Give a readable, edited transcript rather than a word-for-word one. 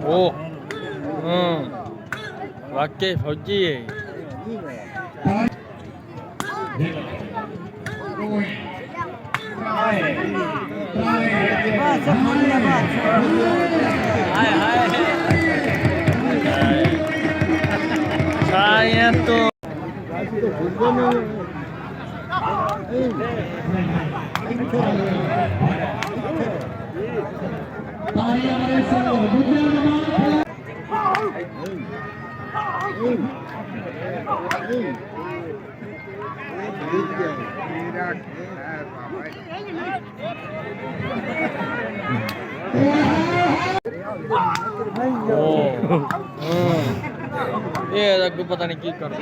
ਉਹ ਵਾਕਈ ਫੌਜੀ ਹੈ। saya tuh ਇਹ ਅੱਗੋਂ ਪਤਾ ਨਹੀਂ ਕੀ ਕਰਦਾ।